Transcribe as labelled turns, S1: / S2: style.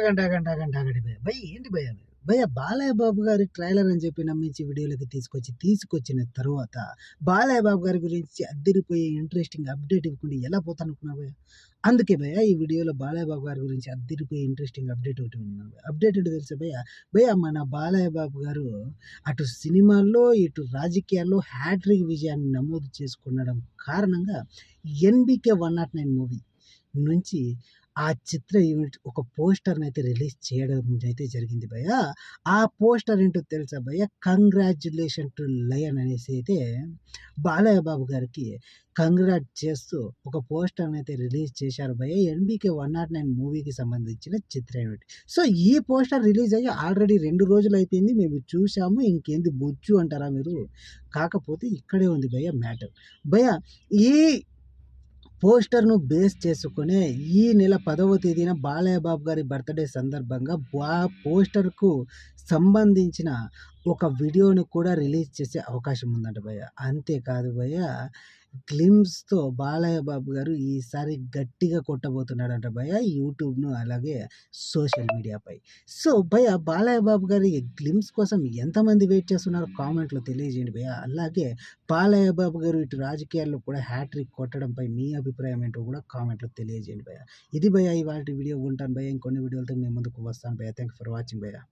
S1: ఆగండి భయ్యా. భయ్ ఏంటి భయ్యా మీరు? భయ్యా బాలయ్య బాబు గారి ట్రైలర్ అని చెప్పి నమ్మించి వీడియోలోకి తీసుకొచ్చిన తరువాత బాలయ్య బాబు గారి గురించి అద్దిరిపోయే ఇంట్రెస్టింగ్ అప్డేట్ ఇవ్వకుండా ఎలా పోతానుకున్నావు భయ్యా? అందుకే భయ్యా ఈ వీడియోలో బాలయ్య బాబు గారి గురించి అద్దిరిపోయే ఇంట్రెస్టింగ్ అప్డేట్ ఒకటి ఉన్నాను. అప్డేట్ ఏంటో తెలుసా భయ్యా? భయ్యా మన బాలయ్య బాబు గారు అటు సినిమాల్లో, ఇటు రాజకీయాల్లో హ్యాట్రిక్ విజయాన్ని నమోదు చేసుకునడం కారణంగా 'ఎన్‌బీకే 109' మూవీ నుంచి ఆ చిత్ర యూనిట్ ఒక పోస్టర్‌నైతే రిలీజ్ చేయడం అయితే జరిగింది భయ్యా. ఆ పోస్టర్ ఏంటో తెలుసా భయ్యా? కంగ్రాచ్యులేషన్ టు లయన్ అనేసి అయితే బాలయ్య బాబు గారికి కంగ్రాట్ చేస్తూ ఒక పోస్టర్‌నైతే రిలీజ్ చేశారు భయ్యా. 'ఎన్‌బీకే 109' మూవీకి సంబంధించిన చిత్ర యూనిట్. సో, ఈ పోస్టర్ రిలీజ్ అయ్యి ఆల్రెడీ 2 రోజులైపోయింది. మేము చూసాము. ఇంకేంది బొచ్చు అంటారా మీరు? కాకపోతే ఇక్కడే ఉంది భయ్యా మ్యాటర్. భయ్యా ఈ పోస్టర్‌ను బేస్ చేసుకునే ఈ నెల 10వ తేదీన బాలయ్య బాబు గారి బర్త్‌డే సందర్భంగా పోస్టర్‌కు సంబంధించిన ఒక వీడియోని కూడా రిలీజ్ చేసే అవకాశం ఉందంట భయ్యా. అంతేకాదు భయ్యా, గ్లిమ్స్‌తో బాలయ్య బాబు గారు ఈసారి గట్టిగా కొట్టబోతున్నాడంట భయ్యా యూట్యూబ్‌ను అలాగే సోషల్ మీడియాపై. సో, భయ్యా బాలయ్య బాబు గారి గ్లిమ్స్ కోసం ఎంతమంది వెయిట్ చేస్తున్నారో కామెంట్‌లో తెలియజేయండి భయ్యా. అలాగే బాలయ్య బాబు గారు ఇటు రాజకీయాల్లో కూడా హ్యాట్రిక్ కొట్టడంపై మీ అభిప్రాయం ఏంటో కూడా కామెంట్‌లో తెలియజేయండి భయ్యా. ఇది భయ్యా ఇవాల్టి వీడియో. ఉంటాను భయ్యా. ఇంకొన్ని వీడియోలతో మీ ముందుకు వస్తాను భయ్యా. థాంక్ యూ ఫర్ వాచింగ్ భయ్యా.